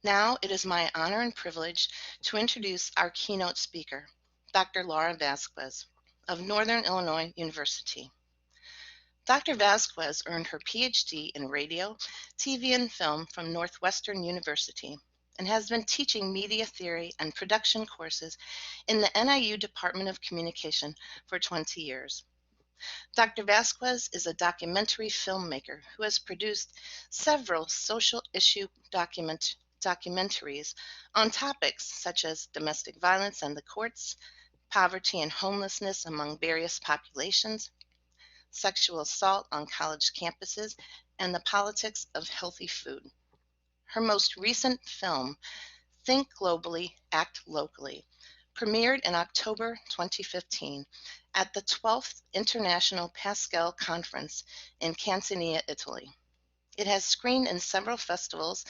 Now it is my honor and privilege to introduce our keynote speaker, Dr. Laura Vazquez of Northern Illinois University. Dr. Vazquez earned her PhD in radio, TV, and film from Northwestern University and has been teaching media theory and production courses in the NIU Department of Communication for 20 years. Dr. Vazquez is a documentary filmmaker who has produced several social issue documentaries on topics such as domestic violence and the courts, poverty and homelessness among various populations, sexual assault on college campuses, and the politics of healthy food. Her most recent film, Think Globally, Act Locally, premiered in October 2015 at the 12th International Pascal Conference in Catania, Italy. It has screened in several festivals,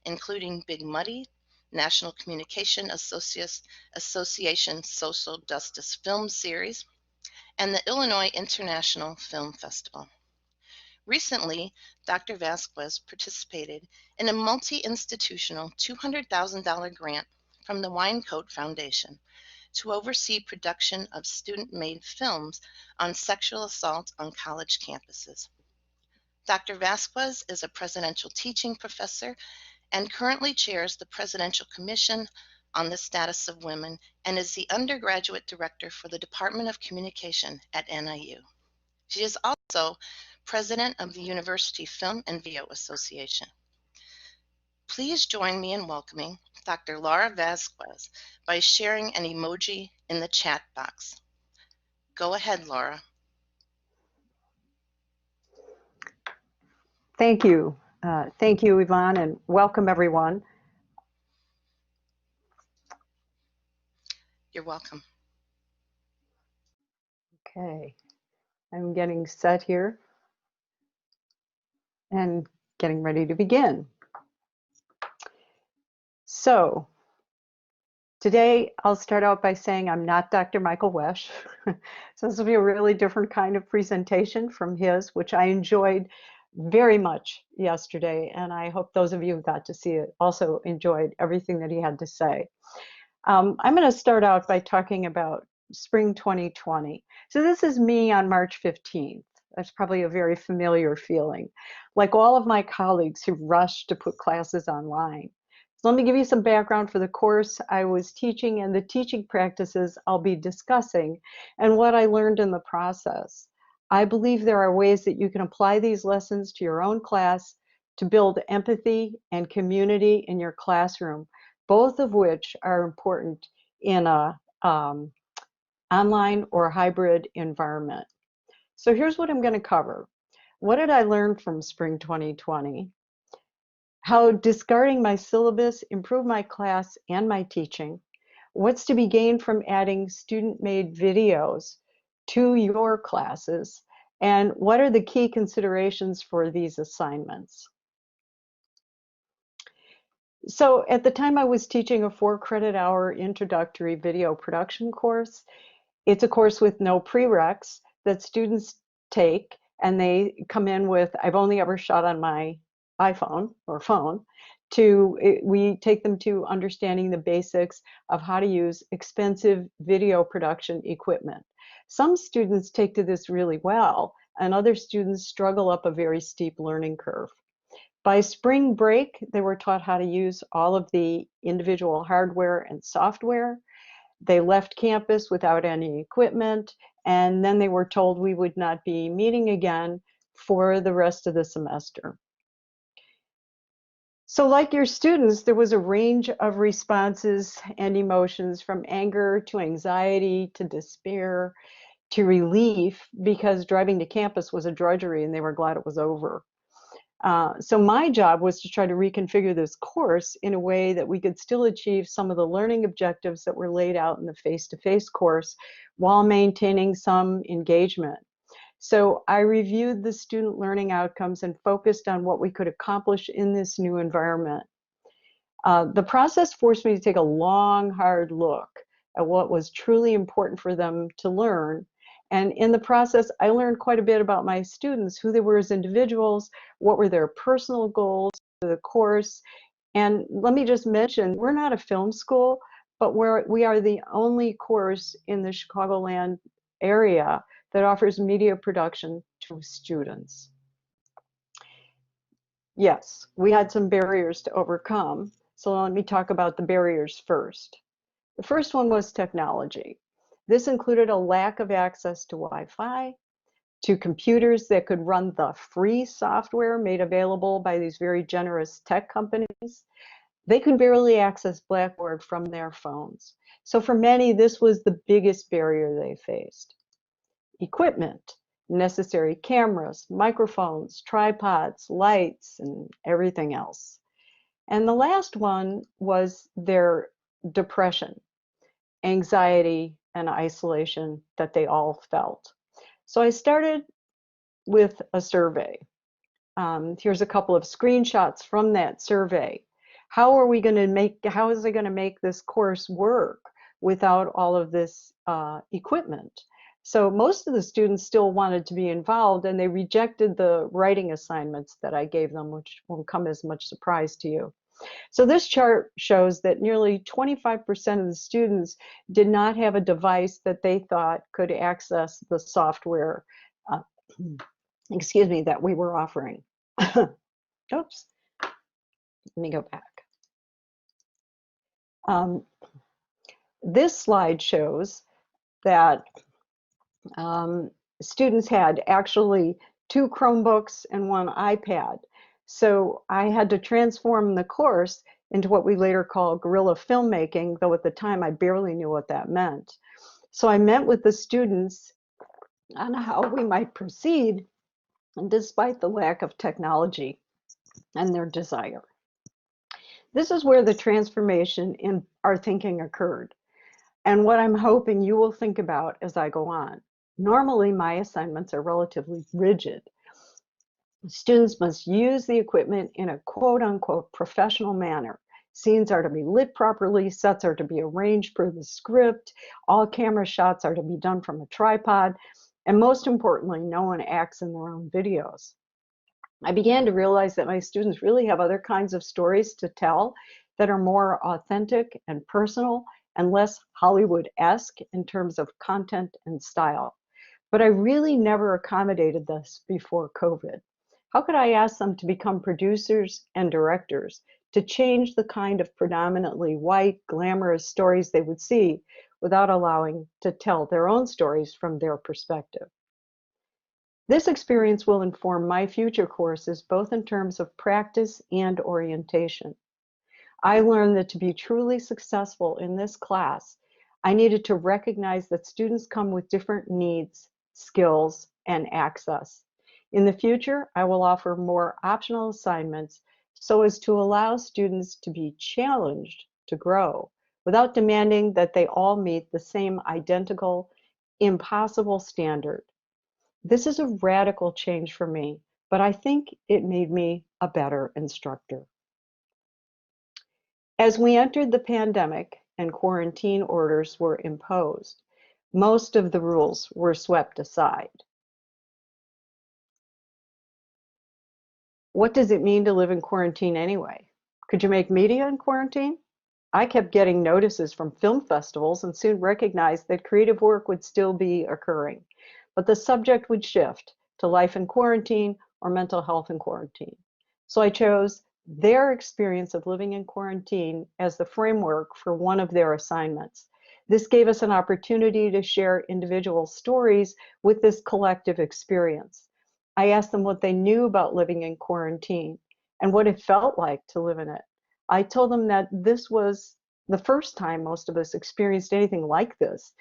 including Big Muddy, National Communication Association Social Justice Film Series, and the Illinois International Film Festival. Recently, Dr. Vazquez participated in a multi-institutional $200,000 grant from the Winecoat Foundation to oversee production of student-made films on sexual assault on college campuses. Dr. Vazquez is a presidential teaching professor and currently chairs the Presidential Commission on the Status of Women and is the undergraduate director for the Department of Communication at NIU. She is also president of the University Film and Video Association. Please join me in welcoming Dr. Laura Vazquez by sharing an emoji in the chat box. Go ahead, Laura. Thank you. Thank you, Yvonne, and welcome everyone. You're welcome. Okay, I'm getting set here and getting ready to begin. So today I'll start out by saying I'm not Dr. Michael Wesch. So this will be a really different kind of presentation from his, which I enjoyed very much yesterday, and I hope those of you who got to see it also enjoyed everything that he had to say. I'm going to start out by talking about spring 2020. So this is me on March 15th. That's probably a very familiar feeling. Like all of my colleagues who rushed to put classes online. So let me give you some background for the course I was teaching and the teaching practices I'll be discussing and what I learned in the process. I believe there are ways that you can apply these lessons to your own class to build empathy and community in your classroom, both of which are important in a online or hybrid environment. So here's what I'm going to cover. What did I learn from spring 2020? How discarding my syllabus improved my class and my teaching. What's to be gained from adding student-made videos to your classes? And what are the key considerations for these assignments? So at the time I was teaching a 4-credit-hour introductory video production course. It's a course with no prereqs that students take, and they come in with, I've only ever shot on my iPhone or phone, we take them to understanding the basics of how to use expensive video production equipment. Some students take to this really well, and other students struggle up a very steep learning curve. By spring break, they were taught how to use all of the individual hardware and software. They left campus without any equipment, and then they were told we would not be meeting again for the rest of the semester. So like your students, there was a range of responses and emotions from anger to anxiety to despair to relief, because driving to campus was a drudgery and they were glad it was over. So my job was to try to reconfigure this course in a way that we could still achieve some of the learning objectives that were laid out in the face-to-face course while maintaining some engagement. So I reviewed the student learning outcomes and focused on what we could accomplish in this new environment. The process forced me to take a long, hard look at what was truly important for them to learn. And in the process, I learned quite a bit about my students, who they were as individuals, what were their personal goals for the course, And let me just mention, we're not a film school, but we are the only course in the Chicagoland area that offers media production to students. Yes, we had some barriers to overcome. So let me talk about the barriers first. The first one was technology. This included a lack of access to Wi-Fi, to computers that could run the free software made available by these very generous tech companies. They could barely access Blackboard from their phones. So for many, this was the biggest barrier they faced. Equipment, necessary cameras, microphones, tripods, lights, and everything else. And the last one was their depression, anxiety, and isolation that they all felt. So I started with a survey. Here's a couple of screenshots from that survey. How is it going to make this course work without all of this equipment? So most of the students still wanted to be involved, and they rejected the writing assignments that I gave them, which won't come as much surprise to you. So this chart shows that nearly 25% of the students did not have a device that they thought could access the software, that we were offering. Oops, let me go back. This slide shows that students had actually 2 Chromebooks and 1 iPad. So I had to transform the course into what we later call guerrilla filmmaking, though at the time I barely knew what that meant. So I met with the students on how we might proceed, and despite the lack of technology and their desire. This is where the transformation in our thinking occurred, and what I'm hoping you will think about as I go on. Normally, my assignments are relatively rigid. Students must use the equipment in a quote-unquote professional manner. Scenes are to be lit properly, sets are to be arranged per the script, all camera shots are to be done from a tripod, and most importantly, no one acts in their own videos. I began to realize that my students really have other kinds of stories to tell that are more authentic and personal and less Hollywood-esque in terms of content and style. But I really never accommodated this before COVID. How could I ask them to become producers and directors, to change the kind of predominantly white, glamorous stories they would see without allowing to tell their own stories from their perspective? This experience will inform my future courses, both in terms of practice and orientation. I learned that to be truly successful in this class, I needed to recognize that students come with different needs, skills, and access. In the future, I will offer more optional assignments so as to allow students to be challenged to grow without demanding that they all meet the same identical, impossible standard. This is a radical change for me, but I think it made me a better instructor. As we entered the pandemic and quarantine orders were imposed, most of the rules were swept aside. What does it mean to live in quarantine anyway? Could you make media in quarantine? I kept getting notices from film festivals and soon recognized that creative work would still be occurring, but the subject would shift to life in quarantine or mental health in quarantine. So I chose their experience of living in quarantine as the framework for one of their assignments. This gave us an opportunity to share individual stories with this collective experience. I asked them what they knew about living in quarantine and what it felt like to live in it. I told them that this was the first time most of us experienced anything like this,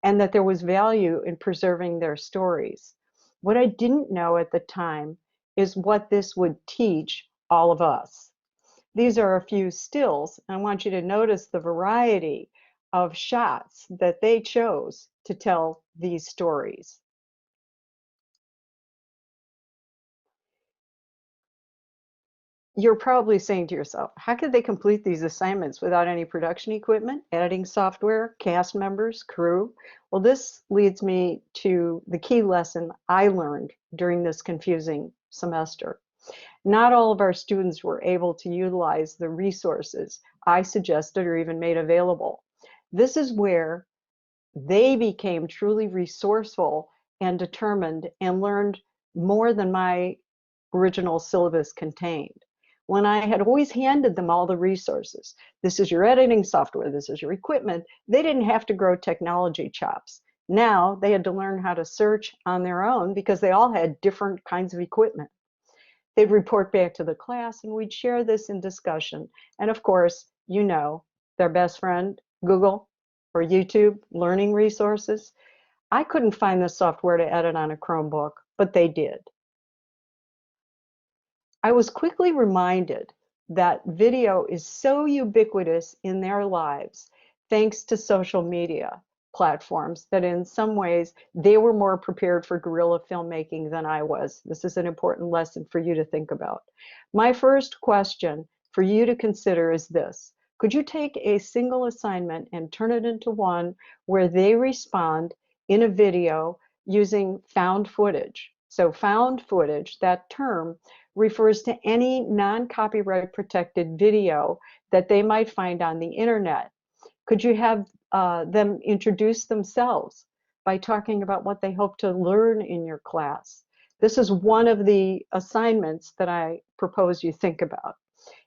and that there was value in preserving their stories. What I didn't know at the time is what this would teach all of us. These are a few stills, and I want you to notice the variety of shots that they chose to tell these stories. You're probably saying to yourself, how could they complete these assignments without any production equipment, editing software, cast members, crew? Well, this leads me to the key lesson I learned during this confusing semester. Not all of our students were able to utilize the resources I suggested or even made available. This is where they became truly resourceful and determined and learned more than my original syllabus contained. When I had always handed them all the resources, this is your editing software, this is your equipment, they didn't have to grow technology chops. Now they had to learn how to search on their own because they all had different kinds of equipment. They'd report back to the class and we'd share this in discussion. And of course, you know, their best friend, Google or YouTube, learning resources. I couldn't find the software to edit on a Chromebook, but they did. I was quickly reminded that video is so ubiquitous in their lives, thanks to social media platforms, that in some ways they were more prepared for guerrilla filmmaking than I was. This is an important lesson for you to think about. My first question for you to consider is this. Could you take a single assignment and turn it into one where they respond in a video using found footage? So found footage, that term, refers to any non-copyright protected video that they might find on the internet. Could you have them introduce themselves by talking about what they hope to learn in your class? This is one of the assignments that I propose you think about.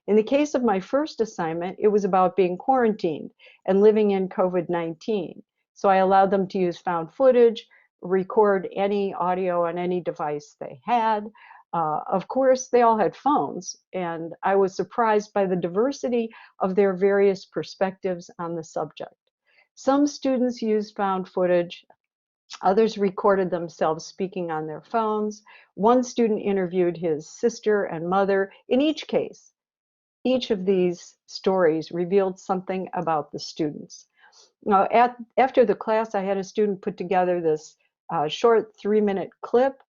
In the case of my first assignment, it was about being quarantined and living in COVID-19. So I allowed them to use found footage, record any audio on any device they had. Of course, they all had phones, and I was surprised by the diversity of their various perspectives on the subject. Some students used found footage, others recorded themselves speaking on their phones. One student interviewed his sister and mother. In each case, each of these stories revealed something about the students. Now, after the class, I had a student put together this short 3-minute clip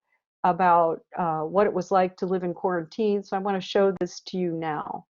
about what it was like to live in quarantine. So I want to show this to you now.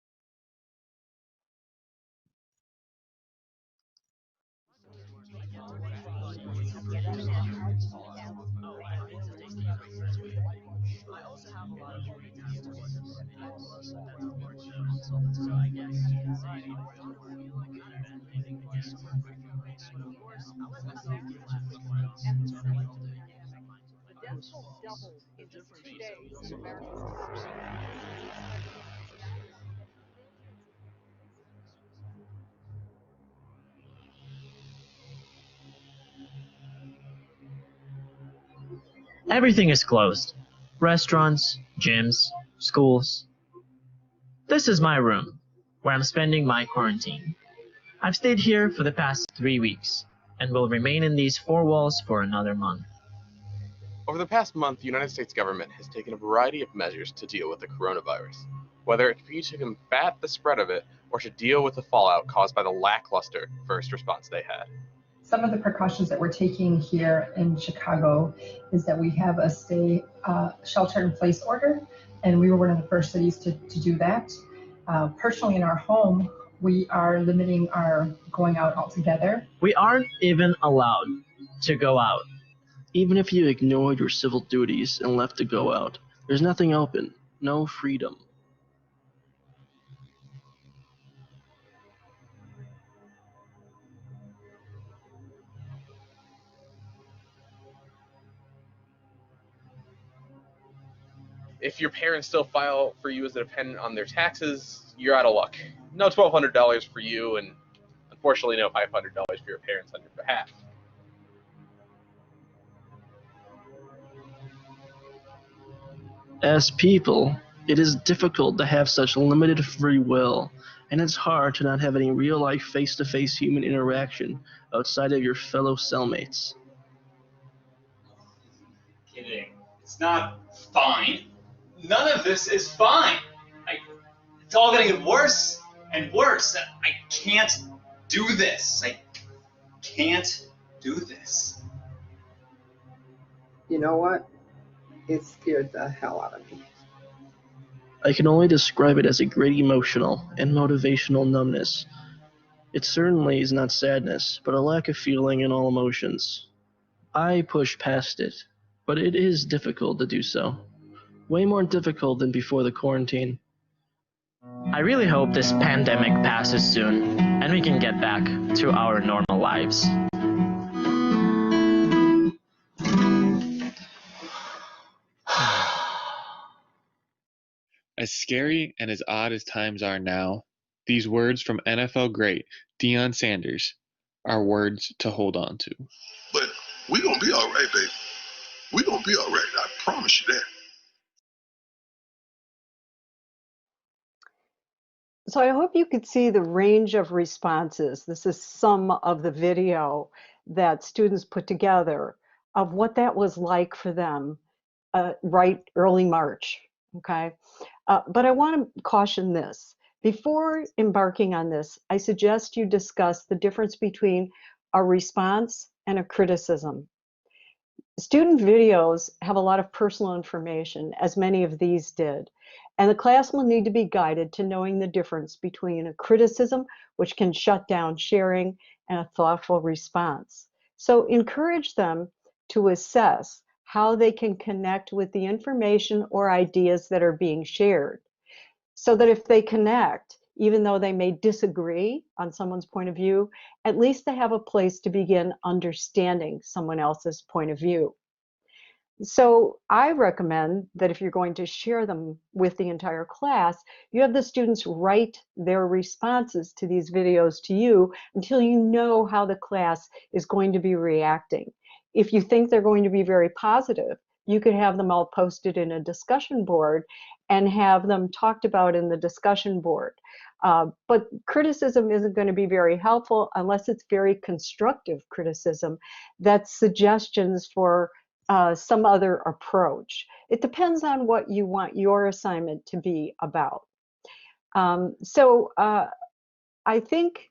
Everything is closed. Restaurants, gyms, schools. This is my room, where I'm spending my quarantine. I've stayed here for the past 3 weeks, and will remain in these 4 walls for another month. Over the past month, the United States government has taken a variety of measures to deal with the coronavirus, whether it be to combat the spread of it or to deal with the fallout caused by the lackluster first response they had. Some of the precautions that we're taking here in Chicago is that we have a shelter-in-place order, and we were one of the first cities to do that. Personally, in our home, we are limiting our going out altogether. We aren't even allowed to go out. Even if you ignored your civil duties and left to go out, there's nothing open, no freedom. If your parents still file for you as a dependent on their taxes, you're out of luck. No $1,200 for you, and unfortunately no $500 for your parents on your behalf. As people, it is difficult to have such limited free will, and it's hard to not have any real-life face-to-face human interaction outside of your fellow cellmates. Kidding. It's not fine. None of this is fine. It's all gonna get worse and worse. I can't do this. I can't do this. You know what? It scared the hell out of me. I can only describe it as a great emotional and motivational numbness. It certainly is not sadness, but a lack of feeling in all emotions. I push past it, but it is difficult to do so. Way more difficult than before the quarantine. I really hope this pandemic passes soon and we can get back to our normal lives. As scary and as odd as times are now, these words from NFL great Deion Sanders are words to hold on to. But we're going to be all right, baby. We're going to be all right. I promise you that. So I hope you could see the range of responses. This is some of the video that students put together of what that was like for them right early March, okay? But I want to caution this. Before embarking on this, I suggest you discuss the difference between a response and a criticism. Student videos have a lot of personal information, as many of these did, and the class will need to be guided to knowing the difference between a criticism, which can shut down sharing, and a thoughtful response. So encourage them to assess how they can connect with the information or ideas that are being shared, so that if they connect, even though they may disagree on someone's point of view, at least they have a place to begin understanding someone else's point of view. So I recommend that if you're going to share them with the entire class, you have the students write their responses to these videos to you until you know how the class is going to be reacting. If you think they're going to be very positive, you could have them all posted in a discussion board and have them talked about in the discussion board. But criticism isn't going to be very helpful unless it's very constructive criticism. That's suggestions for some other approach. It depends on what you want your assignment to be about. I think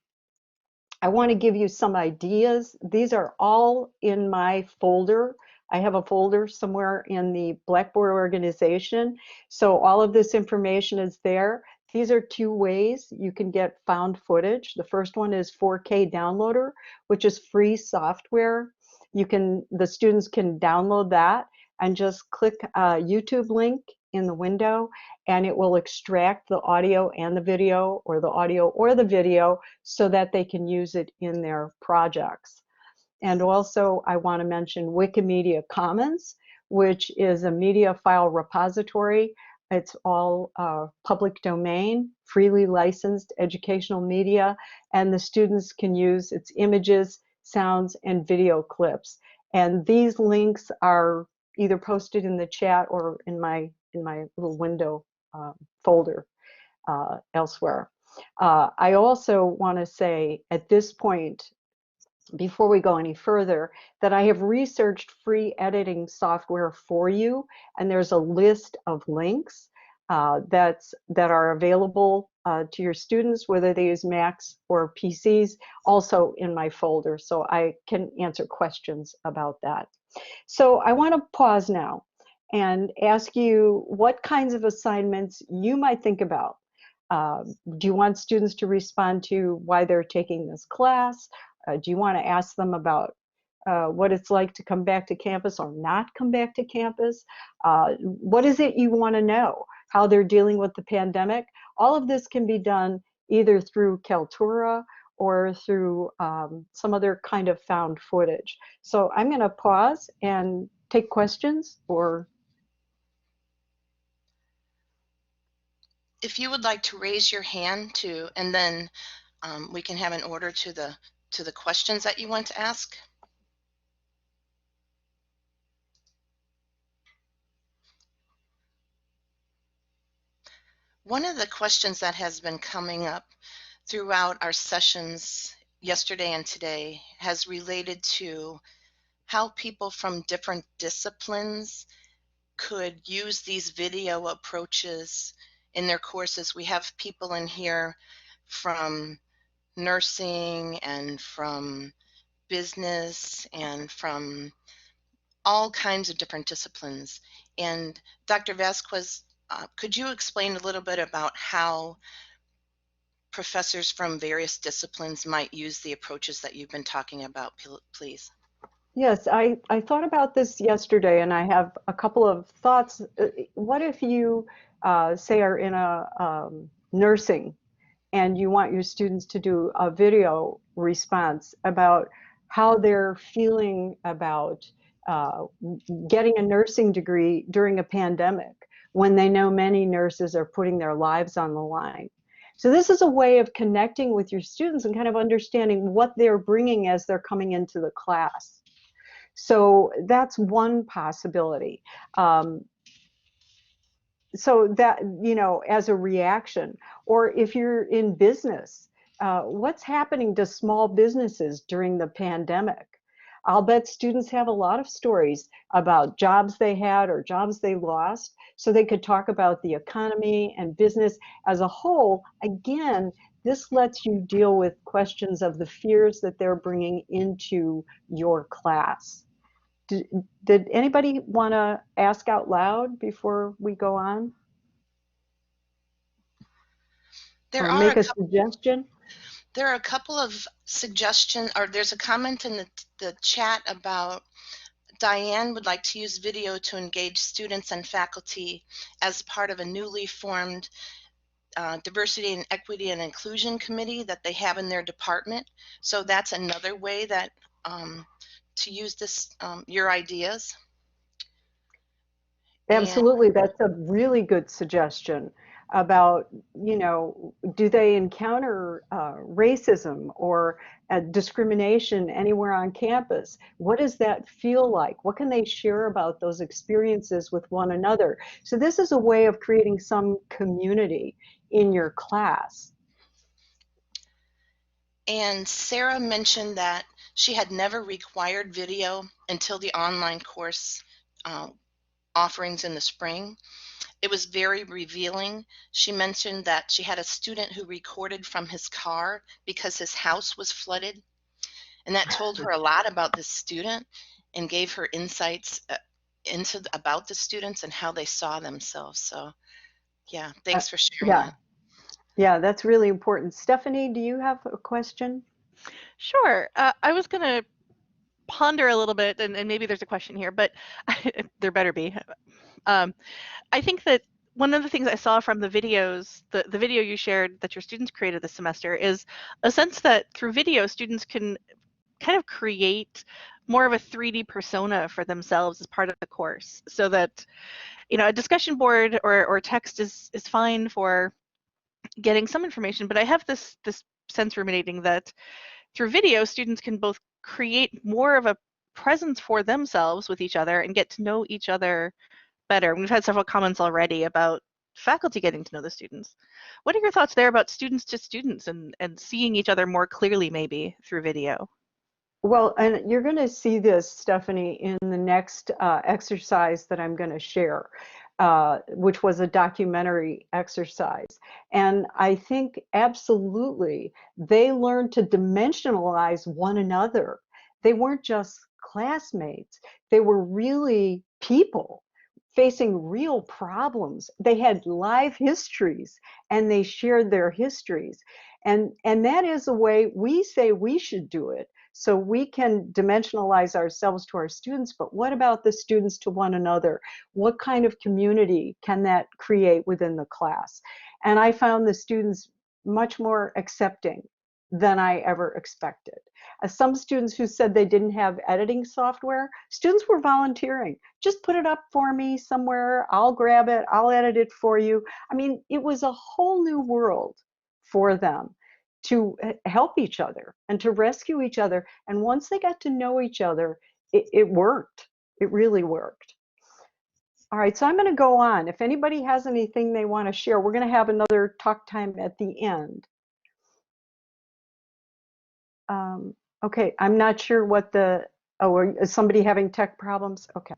I want to give you some ideas. These are all in my folder. I have a folder somewhere in the Blackboard organization. So all of this information is there. These are two ways you can get found footage. The first one is 4K Downloader, which is free software. The students can download that and just click a YouTube link in the window, and it will extract the audio and the video, or the audio or the video, so that they can use it in their projects. And also, I want to mention Wikimedia Commons, which is a media file repository. It's all public domain, freely licensed educational media, and the students can use its images, sounds, and video clips. And these links are either posted in the chat or in my little window folder elsewhere. I also want to say at this point, before we go any further, that I have researched free editing software for you, and there's a list of links that are available to your students, whether they use Macs or PCs, also in my folder, so I can answer questions about that. So I want to pause now and ask you what kinds of assignments you might think about. Do you want students to respond to why they're taking this class? Do you want to ask them about what it's like to come back to campus or not come back to campus? What is it you want to know? How they're dealing with the pandemic? All of this can be done either through Kaltura or through some other kind of found footage. So I'm going to pause and take questions. Or if you would like to raise your hand and then we can have an order to the questions that you want to ask. One of the questions that has been coming up throughout our sessions yesterday and today has related to how people from different disciplines could use these video approaches in their courses. We have people in here from nursing and from business and from all kinds of different disciplines. And Dr. Vazquez, could you explain a little bit about how professors from various disciplines might use the approaches that you've been talking about, please? Yes, I thought about this yesterday and I have a couple of thoughts. What if you, say, are in a nursing and you want your students to do a video response about how they're feeling about uh, getting a nursing degree during a pandemic when they know many nurses are putting their lives on the line. So this is a way of connecting with your students and kind of understanding what they're bringing as they're coming into the class. So that's one possibility. Um, so that, as a reaction, or if you're in business, what's happening to small businesses during the pandemic? I'll bet students have a lot of stories about jobs they had or jobs they lost, so they could talk about the economy and business as a whole. Again, this lets you deal with questions of the fears that they're bringing into your class. Did anybody want to ask out loud before we go on? There Or are a make a couple, suggestion? there are a couple of suggestions, or there's a comment in the chat about Diane would like to use video to engage students and faculty as part of a newly formed diversity and equity and inclusion committee that they have in their department. So that's another way that to use this, your ideas. And Absolutely, that's a really good suggestion about, do they encounter racism or discrimination anywhere on campus? What does that feel like? What can they share about those experiences with one another? So this is a way of creating some community in your class. And Sarah mentioned that she had never required video until the online course offerings in the spring. It was very revealing. She mentioned that she had a student who recorded from his car because his house was flooded. And that told her a lot about this student and gave her insights about the students and how they saw themselves. So yeah, thanks for sharing Yeah, that. yeah, that's really important. Stephanie, do you have a question? Sure. I was going to ponder a little bit, and maybe there's a question here, but there better be. I think that one of the things I saw from the videos, the video you shared that your students created this semester, is a sense that through video, students can kind of create more of a 3D persona for themselves as part of the course, so that a discussion board or text is fine for getting some information, but I have this sense ruminating that through video, students can both create more of a presence for themselves with each other and get to know each other better. We've had several comments already about faculty getting to know the students. What are your thoughts there about students to students and seeing each other more clearly maybe through video? Well, and you're going to see this, Stephanie, in the next exercise that I'm going to share, which was a documentary exercise. And I think absolutely they learned to dimensionalize one another. They weren't just classmates, they were really people facing real problems. They had live histories and they shared their histories. And that is a way we say we should do it. So we can dimensionalize ourselves to our students, but what about the students to one another? What kind of community can that create within the class? And I found the students much more accepting than I ever expected. Some students who said they didn't have editing software, students were volunteering. Just put it up for me somewhere, I'll grab it, I'll edit it for you. I mean, it was a whole new world for them to help each other and to rescue each other. And once they got to know each other, it worked. It really worked. All right, so I'm going to go on. If anybody has anything they want to share, we're going to have another talk time at the end. Okay, I'm not sure what is somebody having tech problems? Okay.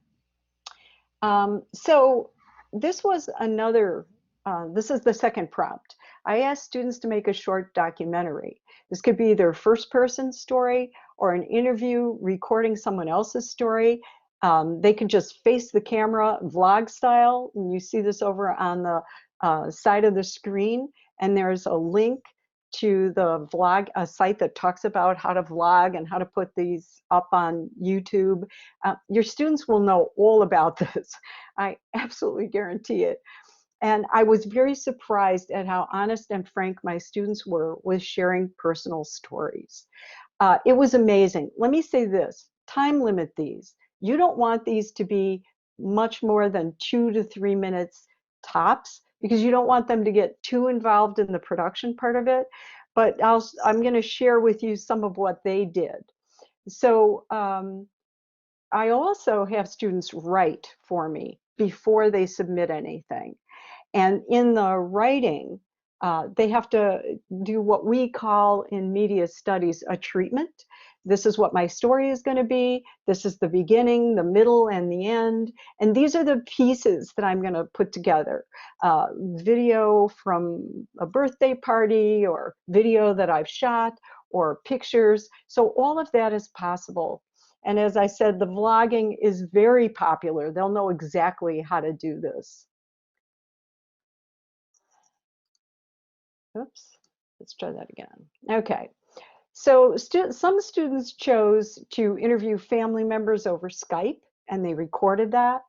So this was this is the second prompt. I asked students to make a short documentary. This could be their first person story or an interview recording someone else's story. They can just face the camera vlog style, and you see this over on the side of the screen, and there's a link to the vlog, a site that talks about how to vlog and how to put these up on YouTube. Your students will know all about this. I absolutely guarantee it. And I was very surprised at how honest and frank my students were with sharing personal stories. It was amazing. Let me say this, time limit these. You don't want these to be much more than 2 to 3 minutes tops, because you don't want them to get too involved in the production part of it. But I'm going to share with you some of what they did. So I also have students write for me before they submit anything. And in the writing, they have to do what we call in media studies a treatment. This is what my story is going to be. This is the beginning, the middle, and the end. And these are the pieces that I'm going to put together. Video from a birthday party, or video that I've shot, or pictures. So all of that is possible. And as I said, the vlogging is very popular. They'll know exactly how to do this. Oops, let's try that again. Okay, so some students chose to interview family members over Skype, and they recorded that.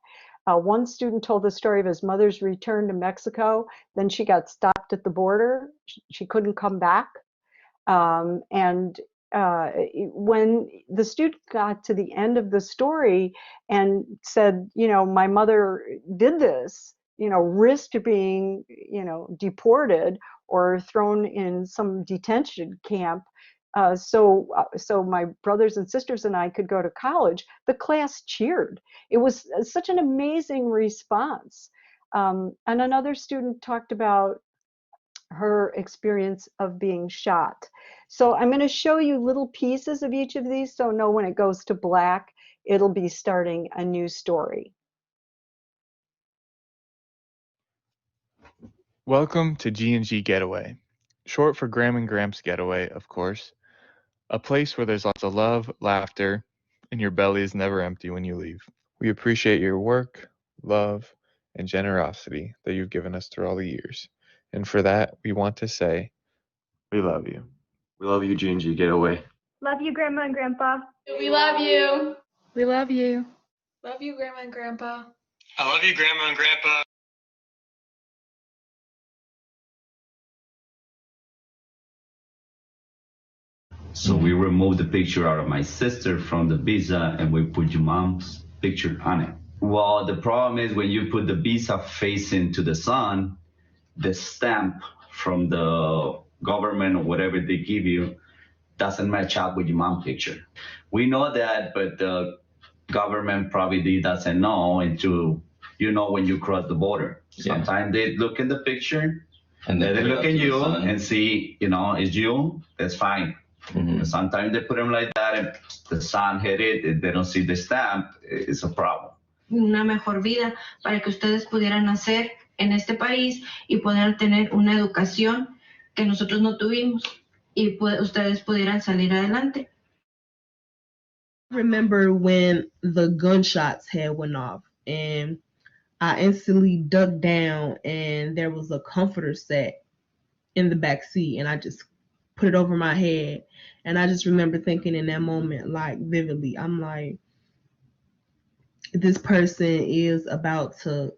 One student told the story of his mother's return to Mexico. Then she got stopped at the border. She couldn't come back. And when the student got to the end of the story and said, you know, my mother did this, you know, risked being, you know, deported or thrown in some detention camp, so my brothers and sisters and I could go to college, the class cheered. It was such an amazing response. And another student talked about her experience of being shot. So I'm going to show you little pieces of each of these, so know when it goes to black, it'll be starting a new story. Welcome to G&G Getaway, short for Graham and Gramps Getaway, of course. A place where there's lots of love, laughter, and your belly is never empty when you leave. We appreciate your work, love, and generosity that you've given us through all the years. And for that, we want to say, we love you. We love you, G&G Getaway. Love you, Grandma and Grandpa. We love you. We love you. Love you, Grandma and Grandpa. I love you, Grandma and Grandpa. So we removed the picture out of my sister from the visa and we put your mom's picture on it. Well, the problem is when you put the visa facing to the sun, the stamp from the government or whatever they give you doesn't match up with your mom's picture. We know that, but the government probably doesn't know until, you know, when you cross the border. Sometimes they look in the picture and then they look at you and see, you know, it's you, that's fine. Sometimes they put them like that and the sun hit it and they don't see the stamp, it's a problem. Una mejor vida para que ustedes pudieran nacer en este país y poder tener una educación que nosotros no tuvimos y ustedes pudieran salir adelante. Remember when the gunshots had went off and I instantly ducked down and there was a comforter set in the back seat and I just put it over my head. And I just remember thinking in that moment, like vividly, I'm like, this person is about to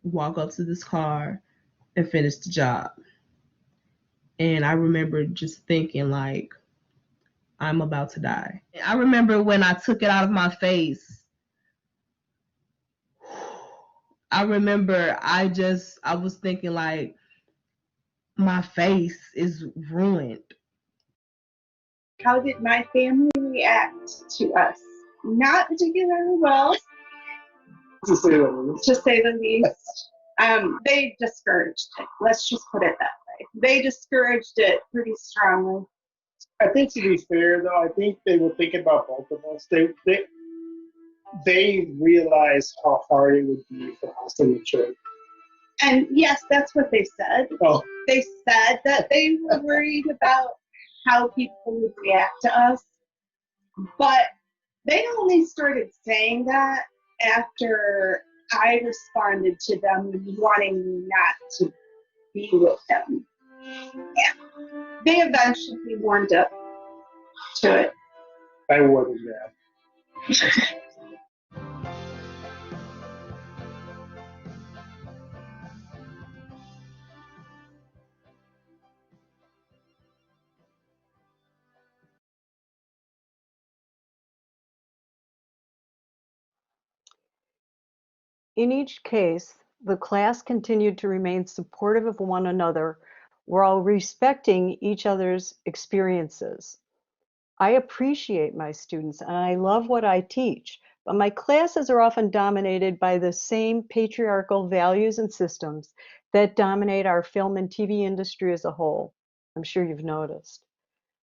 walk up to this car and finish the job. And I remember just thinking like, I'm about to die. I remember when I took it out of my face, I remember I was thinking like, my face is ruined. How did my family react to us? Not particularly well, to say the least. They discouraged it. Let's just put it that way. They discouraged it pretty strongly. I think to be fair, though, I think they were thinking about both of us. They realized how hard it would be for us to mature. And yes, that's what they said. Oh. They said that they were worried about how people would react to us. But they only started saying that after I responded to them wanting me not to be with them. They eventually warmed up to it. I wouldn't have. In each case, the class continued to remain supportive of one another while respecting each other's experiences. I appreciate my students and I love what I teach, but my classes are often dominated by the same patriarchal values and systems that dominate our film and TV industry as a whole. I'm sure you've noticed.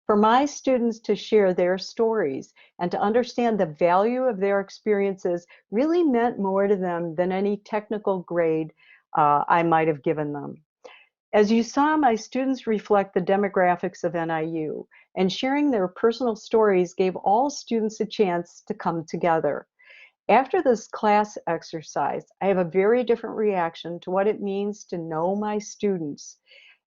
For my students to share their stories and to understand the value of their experiences really meant more to them than any technical grade I might have given them. As you saw, my students reflect the demographics of NIU, and sharing their personal stories gave all students a chance to come together. After this class exercise, I have a very different reaction to what it means to know my students,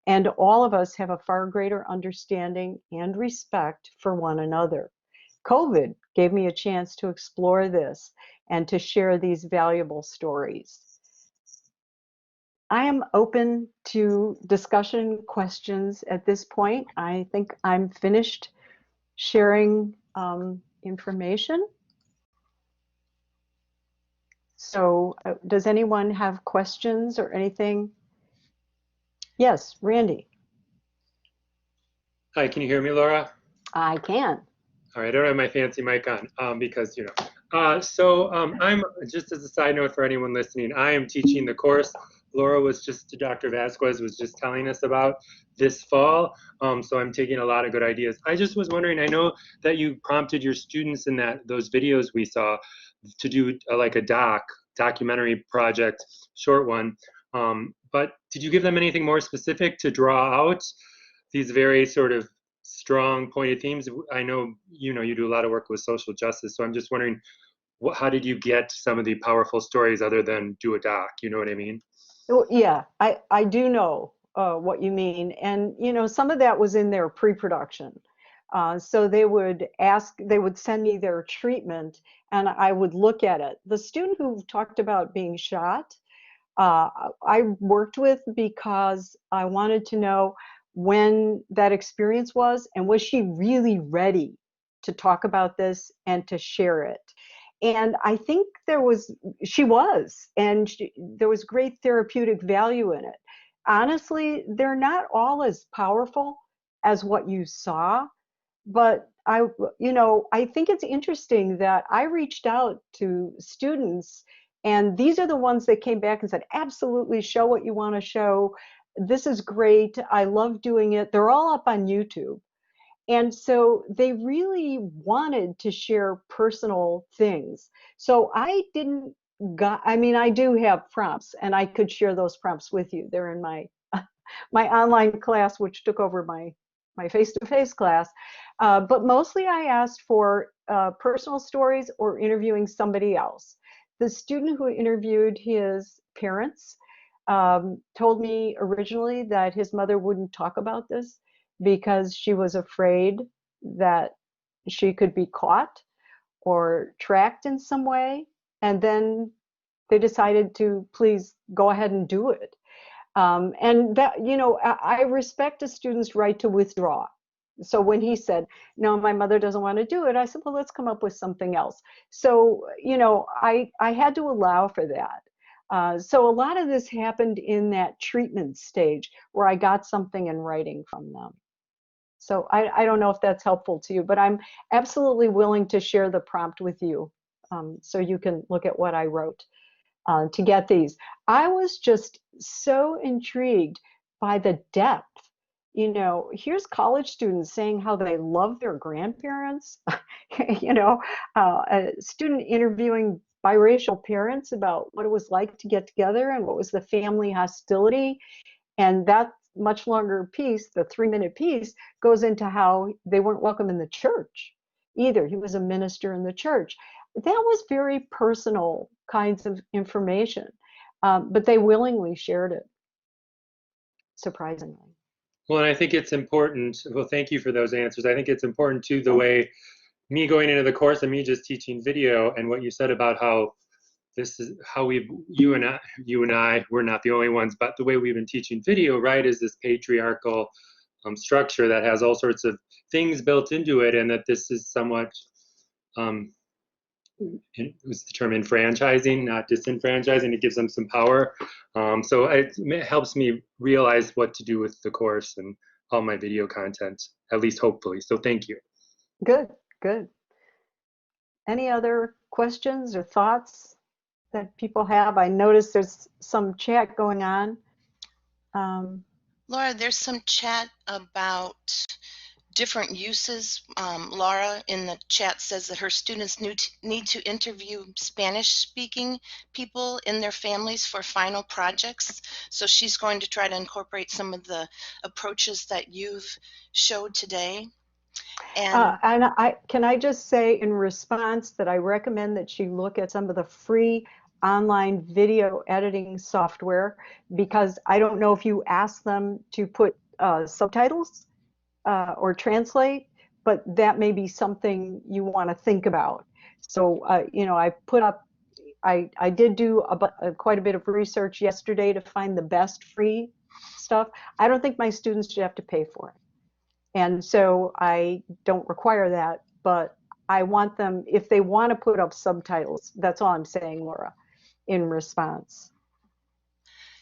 and all of us have a far greater understanding and respect for one another. COVID gave me a chance to explore this and to share these valuable stories. I am open to discussion questions at this point. I think I'm finished sharing information. So does anyone have questions or anything? Yes, Randy. Hi, can you hear me, Laura? I can. All right, I don't have my fancy mic on because, you know. I'm, just as a side note for anyone listening, I am teaching the course Laura was just, Dr. Vazquez was just telling us about this fall. So I'm taking a lot of good ideas. I just was wondering, I know that you prompted your students in those videos we saw to do like a documentary project, short one. But did you give them anything more specific to draw out these very sort of strong pointed themes? I know, you do a lot of work with social justice, so I'm just wondering, how did you get some of the powerful stories other than do a doc? You know what I mean? Yeah, I do know what you mean. And, some of that was in their pre-production. So they would send me their treatment and I would look at it. The student who talked about being shot, I worked with because I wanted to know when that experience was and was she really ready to talk about this and to share it. And I think she was, and there was great therapeutic value in it. Honestly, they're not all as powerful as what you saw, but I think it's interesting that I reached out to students and these are the ones that came back and said, absolutely, show what you want to show. This is great. I love doing it. They're all up on YouTube. And so they really wanted to share personal things. So I do have prompts and I could share those prompts with you. They're in my online class, which took over my face-to-face class. But mostly I asked for personal stories or interviewing somebody else. The student who interviewed his parents told me originally that his mother wouldn't talk about this because she was afraid that she could be caught or tracked in some way. And then they decided to please go ahead and do it. And that, I respect a student's right to withdraw. So when he said, no, my mother doesn't want to do it, I said, well, let's come up with something else. So, I had to allow for that. So a lot of this happened in that treatment stage where I got something in writing from them. So I don't know if that's helpful to you, but I'm absolutely willing to share the prompt with you so you can look at what I wrote to get these. I was just so intrigued by the depth. Here's college students saying how they love their grandparents. A student interviewing biracial parents about what it was like to get together and what was the family hostility. And that much longer piece, the 3-minute piece, goes into how they weren't welcome in the church either. He was a minister in the church. That was very personal kinds of information, but they willingly shared it, surprisingly. Well, and I think it's important. Well, thank you for those answers. I think it's important too, the way me going into the course and me just teaching video, and what you said about how this is how you and I, we're not the only ones, but the way we've been teaching video, right, is this patriarchal structure that has all sorts of things built into it, and that this is somewhat, it was the term enfranchising, not disenfranchising. It gives them some power. So it helps me realize what to do with the course and all my video content, at least hopefully. So thank you. Good, good. Any other questions or thoughts that people have? I noticed there's some chat going on. Laura, there's some chat about different uses. Laura in the chat says that her students need to interview Spanish-speaking people in their families for final projects. So she's going to try to incorporate some of the approaches that you've showed today. And can I just say in response that I recommend that she look at some of the free online video editing software, because I don't know if you ask them to put subtitles or translate, but that may be something you want to think about. So, you know, I put up, I did do quite a bit of research yesterday to find the best free stuff. I don't think my students should have to pay for it. And so I don't require that, but I want them, if they want to put up subtitles, that's all I'm saying, Laura, in response.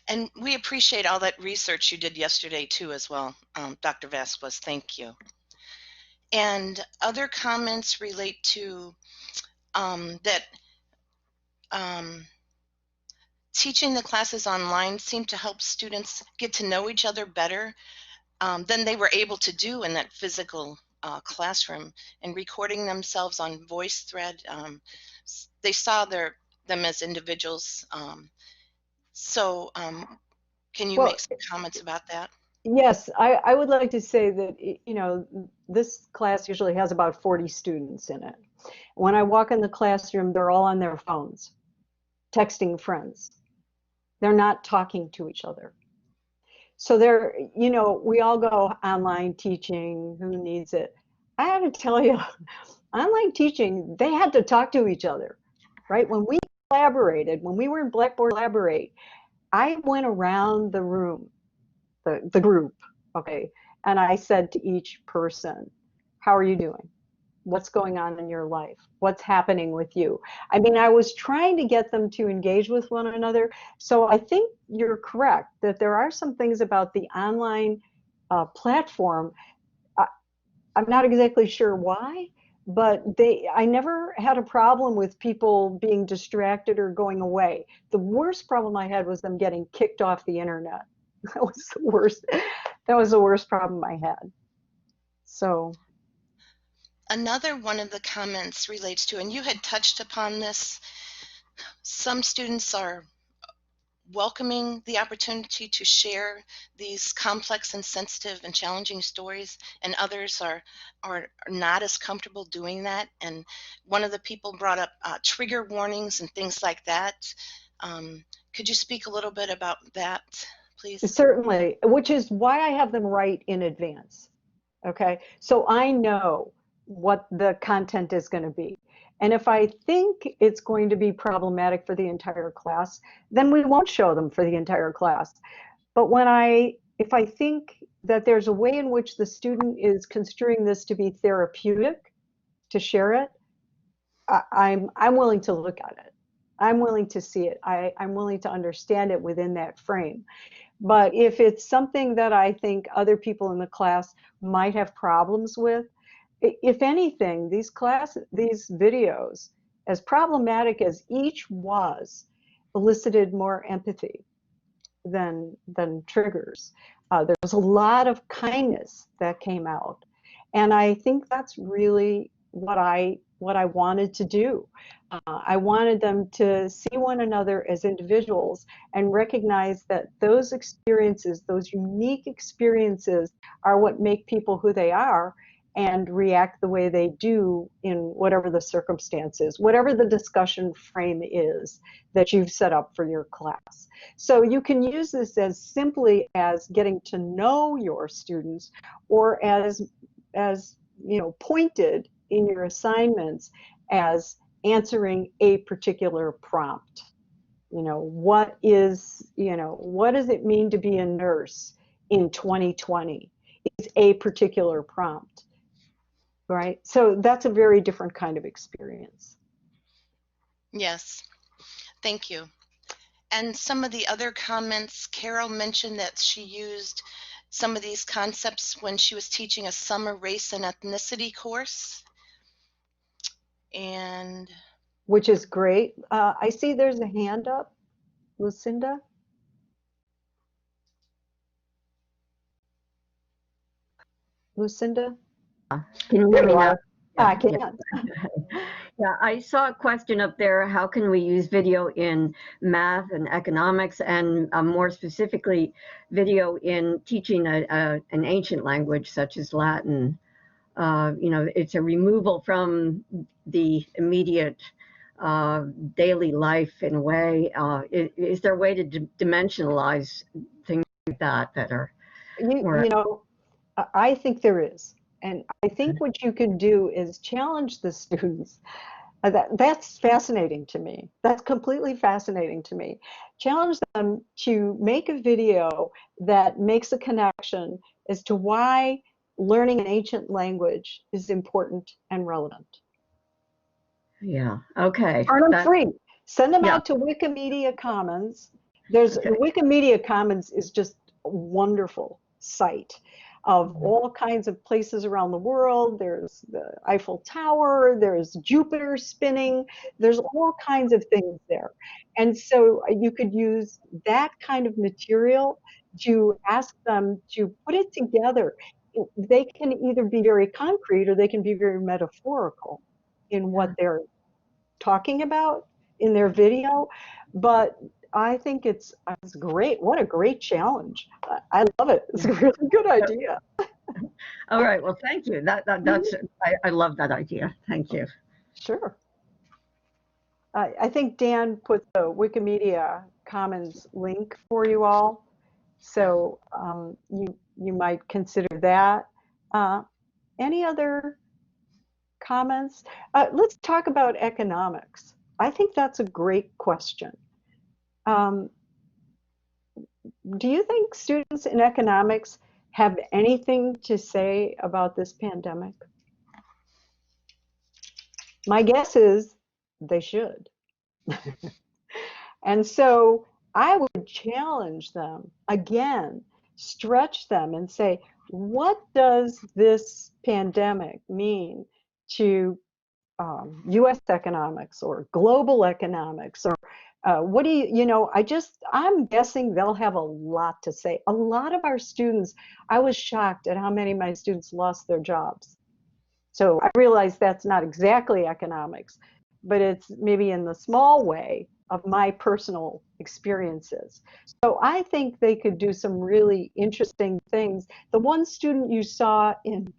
And we appreciate all that research you did yesterday too as well, Dr. Vazquez, thank you. And other comments relate to teaching the classes online seemed to help students get to know each other better than they were able to do in that physical classroom, and recording themselves on VoiceThread. They saw them as individuals. Can you make some comments about that? Yes, I would like to say that, you know, this class usually has about 40 students in it. When I walk in the classroom, they're all on their phones, texting friends. They're not talking to each other. So they're, you know, we all go online teaching, who needs it? I have to tell you, online teaching, they had to talk to each other, right? When we collaborated, when we were in Blackboard Collaborate, I went around the room, the group, okay, and I said to each person, how are you doing? What's going on in your life? What's happening with you? I mean, I was trying to get them to engage with one another. So I think you're correct that there are some things about the online platform. I'm not exactly sure why, but I never had a problem with people being distracted or going away. The worst problem I had was them getting kicked off the internet. That was the worst. That was the worst problem I had. So. Another one of the comments relates to, and you had touched upon this, some students are welcoming the opportunity to share these complex and sensitive and challenging stories, and others are not as comfortable doing that. And one of the people brought up trigger warnings and things like that. Could you speak a little bit about that, please? Certainly, which is why I have them write in advance. Okay, so I know what the content is going to be. And if I think it's going to be problematic for the entire class, then we won't show them for the entire class. But if I think that there's a way in which the student is construing this to be therapeutic, to share it, I'm willing to look at it. I'm willing to see it. I'm willing to understand it within that frame. But if it's something that I think other people in the class might have problems with, if anything, these videos, as problematic as each was, elicited more empathy than triggers. There was a lot of kindness that came out, and I think that's really what I wanted to do. I wanted them to see one another as individuals and recognize that those experiences, those unique experiences, are what make people who they are. and react the way they do in whatever the circumstances, whatever the discussion frame is that you've set up for your class. So you can use this as simply as getting to know your students, or as pointed in your assignments as answering a particular prompt. What does it mean to be a nurse in 2020? Is a particular prompt, right? So that's a very different kind of experience. Yes, thank you. And some of the other comments, Carol mentioned that she used some of these concepts when she was teaching a summer race and ethnicity course. And which is great. I see there's a hand up, Lucinda. Lucinda? Can you hear me now? I can. Yeah, I saw a question up there. How can we use video in math and economics, and more specifically, video in teaching an ancient language such as Latin? It's a removal from the immediate daily life in a way. Is there a way to dimensionalize things like that better? I think there is. And I think what you can do is challenge the students. That's fascinating to me. That's completely fascinating to me. Challenge them to make a video that makes a connection as to why learning an ancient language is important and relevant. Yeah, okay. Earn them free. Send them out to Wikimedia Commons. Wikimedia Commons is just a wonderful site of all kinds of places around the world. There's the Eiffel Tower, there's Jupiter spinning, there's all kinds of things there. And so you could use that kind of material to ask them to put it together. They can either be very concrete or they can be very metaphorical in what they're talking about in their video, but I think it's great. What a great challenge. I love it. It's a really good idea. All right. Well, thank you. I love that idea. Thank you. Sure. I think Dan put the Wikimedia Commons link for you all. So you might consider that. Any other comments? Let's talk about economics. I think that's a great question. Do you think students in economics have anything to say about this pandemic? My guess is they should. And so I would challenge them again, stretch them and say, what does this pandemic mean to US economics or global economics, or what do I'm guessing they'll have a lot to say. A lot of our students, I was shocked at how many of my students lost their jobs. So I realize that's not exactly economics, but it's maybe in the small way of my personal experiences. So I think they could do some really interesting things. The one student you saw in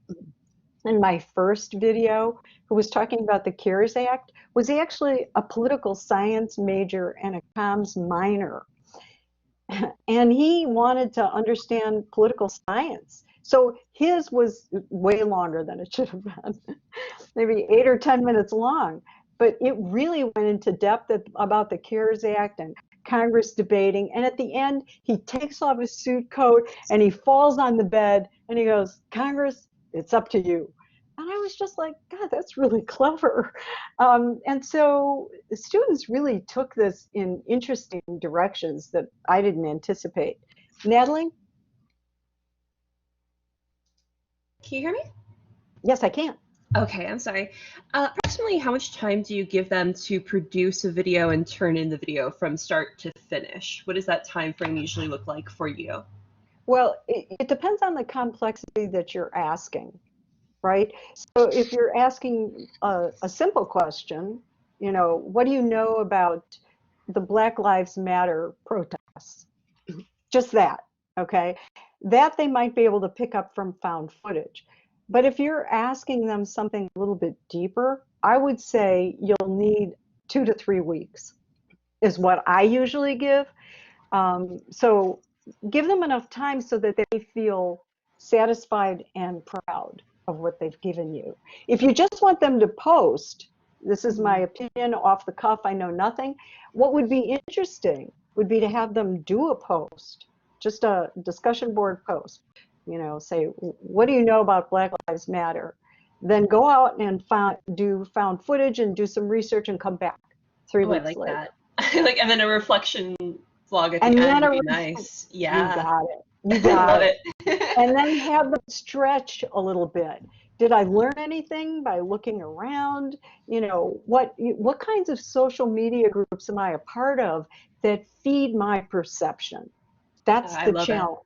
my first video who was talking about the CARES Act was actually a political science major and a comms minor. And he wanted to understand political science. So his was way longer than it should have been, maybe 8 or 10 minutes long. But it really went into depth about the CARES Act and Congress debating. And at the end, he takes off his suit coat and he falls on the bed and he goes, Congress, it's up to you. And I was just like, God, that's really clever. And so the students really took this in interesting directions that I didn't anticipate. Natalie? Can you hear me? Yes, I can. Okay, I'm sorry. Approximately how much time do you give them to produce a video and turn in the video from start to finish? What does that time frame usually look like for you? Well, it depends on the complexity that you're asking, right? So if you're asking a simple question, what do you know about the Black Lives Matter protests? Just that, okay? That they might be able to pick up from found footage. But if you're asking them something a little bit deeper, I would say you'll need 2 to 3 weeks is what I usually give. So give them enough time so that they feel satisfied and proud of what they've given you. If you just want them to post, this is my opinion off the cuff, I know nothing. What would be interesting would be to have them do a post, just a discussion board post. You know, say, what do you know about Black Lives Matter? Then go out and do found footage and do some research and come back 3 Oh, I weeks like later. that. And then a reflection vlog at And the then end a would be nice. Yeah. You got it. You got Love it. it. And then have them stretch a little bit. Did I learn anything by looking around? You know, what kinds of social media groups am I a part of that feed my perception? That's I the love it. challenge.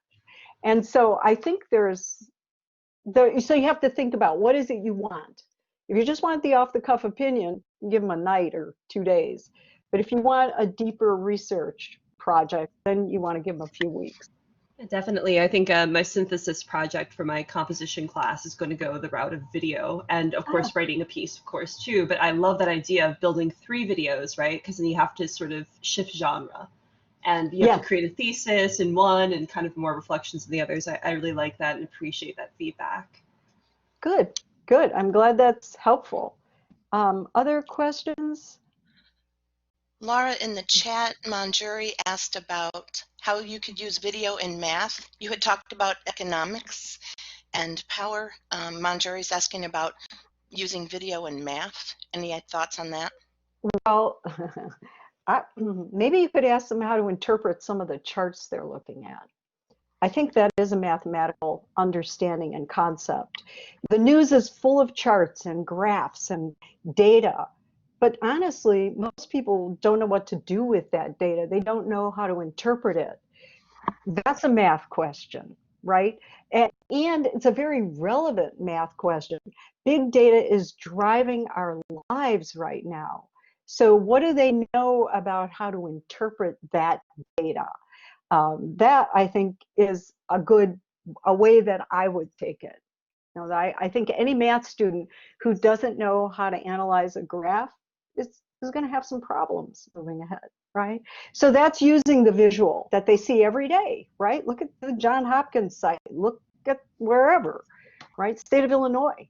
And so I think so you have to think about what is it you want. If you just want the off the cuff opinion, give them a night or 2 days. But if you want a deeper research project, then you want to give them a few weeks. Definitely. I think my synthesis project for my composition class is going to go the route of video and, of course, writing a piece, of course, too. But I love that idea of building 3 videos, right? Because then you have to sort of shift genre. And you have to create a thesis in one and kind of more reflections in the others. I really like that and appreciate that feedback. Good, good. I'm glad that's helpful. Other questions? Laura, in the chat, Manjuri asked about how you could use video in math. You had talked about economics and power. Manjuri's asking about using video in math. Any thoughts on that? Well, maybe you could ask them how to interpret some of the charts they're looking at. I think that is a mathematical understanding and concept. The news is full of charts and graphs and data, but honestly, most people don't know what to do with that data. They don't know how to interpret it. That's a math question, right? And it's a very relevant math question. Big data is driving our lives right now. So what do they know about how to interpret that data? That I think is a way that I would take it. You know, I think any math student who doesn't know how to analyze a graph is going to have some problems moving ahead, right? So that's using the visual that they see every day, right? Look at the Johns Hopkins site, look at wherever, right? State of Illinois,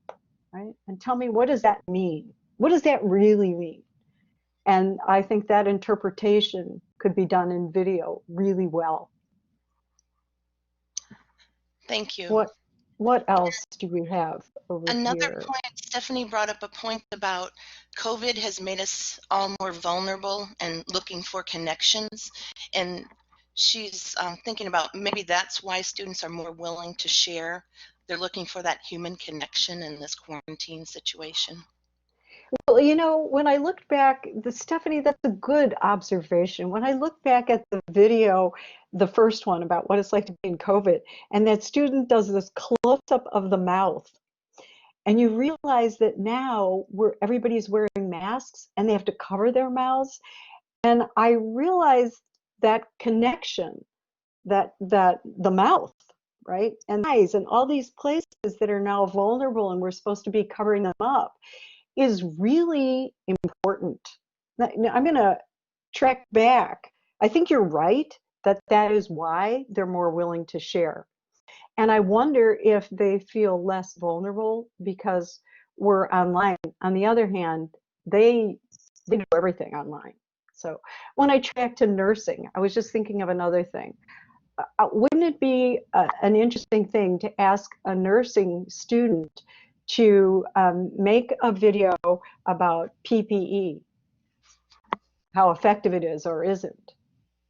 right? And tell me, what does that mean? What does that really mean? And I think that interpretation could be done in video really well. Thank you. What else do we have over Another here? point, Stephanie brought up a point about COVID has made us all more vulnerable and looking for connections. And she's thinking about maybe that's why students are more willing to share. They're looking for that human connection in this quarantine situation. Well, you know, when I looked back, Stephanie, that's a good observation. When I look back at the video, the first one about what it's like to be in COVID, and that student does this close-up of the mouth, and you realize that now everybody's wearing masks and they have to cover their mouths. And I realized that connection, that the mouth, right, and eyes, and all these places that are now vulnerable and we're supposed to be covering them up, is really important. Now, I'm going to track back. I think you're right that is why they're more willing to share. And I wonder if they feel less vulnerable because we're online. On the other hand, they do everything online. So when I track to nursing, I was just thinking of another thing. Wouldn't it be an interesting thing to ask a nursing student to make a video about PPE, how effective it is or isn't,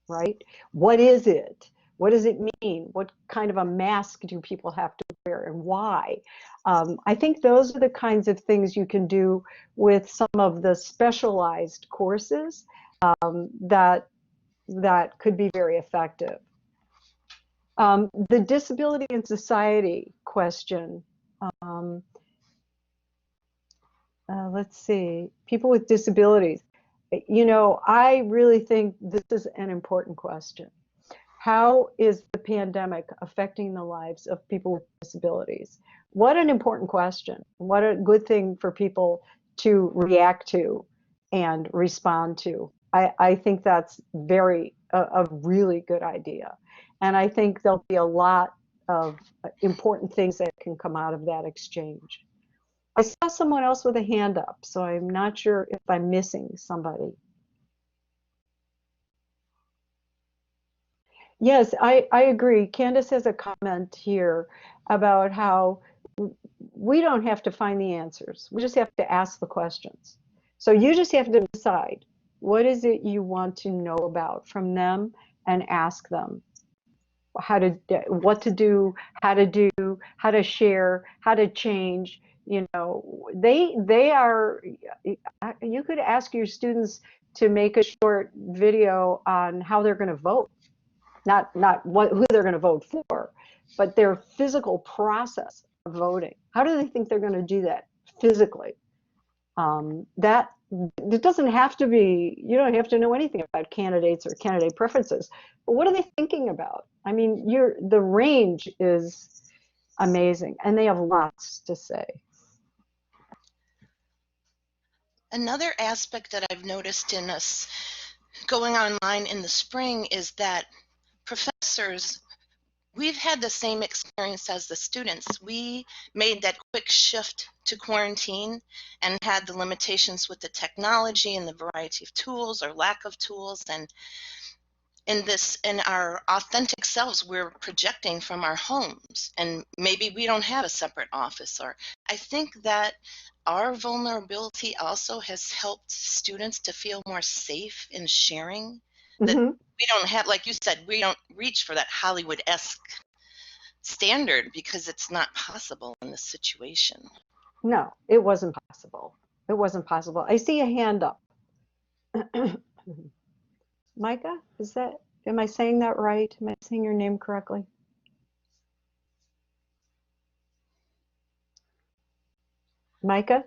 right? What is it? What does it mean? What kind of a mask do people have to wear and why? I think those are the kinds of things you can do with some of the specialized courses that could be very effective. The disability in society question. Let's see, people with disabilities. You know, I really think this is an important question. How is the pandemic affecting the lives of people with disabilities? What an important question. What a good thing for people to react to and respond to. I think that's a really good idea. And I think there'll be a lot of important things that can come out of that exchange. I saw someone else with a hand up, so I'm not sure if I'm missing somebody. Yes, I agree. Candace has a comment here about how we don't have to find the answers. We just have to ask the questions. So you just have to decide what is it you want to know about from them and ask them what to do, how to share, how to change. You know, they are, you could ask your students to make a short video on how they're going to vote, not who they're going to vote for, but their physical process of voting. How do they think they're going to do that physically? That it doesn't have to be, you don't have to know anything about candidates or candidate preferences, but what are they thinking about? I mean, the range is amazing, and they have lots to say. Another aspect that I've noticed in us going online in the spring is that professors, we've had the same experience as the students. We made that quick shift to quarantine and had the limitations with the technology and the variety of tools or lack of tools. And in our authentic selves, we're projecting from our homes, and maybe we don't have a separate office. Or I think that our vulnerability also has helped students to feel more safe in sharing. That we don't have, like you said, we don't reach for that Hollywood-esque standard because it's not possible in this situation. No, it wasn't possible. It wasn't possible. I see a hand up. Micah, am I saying that right? Am I saying your name correctly? Micah?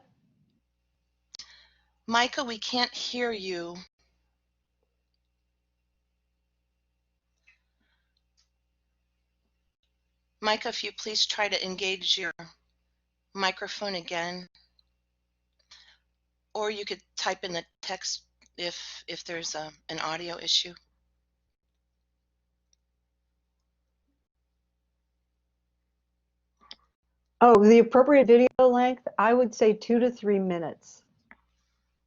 Micah, we can't hear you. Micah, if you please try to engage your microphone again, or you could type in the text if there's an audio issue. Oh, the appropriate video length, I would say 2 to 3 minutes.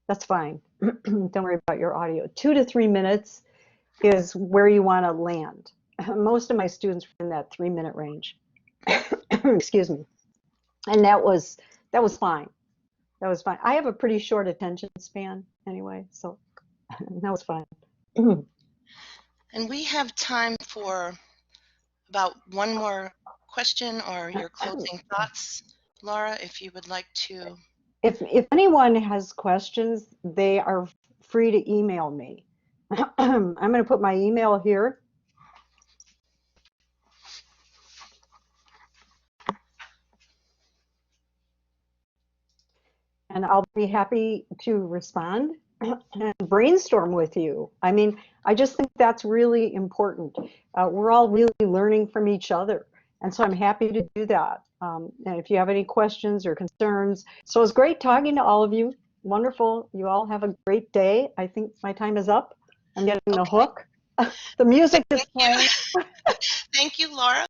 That's fine. Don't worry about your audio. 2 to 3 minutes is where you want to land. Most of my students were in that 3-minute range. Excuse me. And that was fine. That was fine. I have a pretty short attention span anyway, so that was fine. And we have time for about one more question or your closing thoughts, Laura, if you would like to. If anyone has questions, they are free to email me. I'm going to put my email here. And I'll be happy to respond and brainstorm with you. I mean, I just think that's really important. We're all really learning from each other. And so I'm happy to do that. And if you have any questions or concerns. So it's great talking to all of you. Wonderful. You all have a great day. I think my time is up. I'm getting the hook. The music is playing. Thank you, Laura.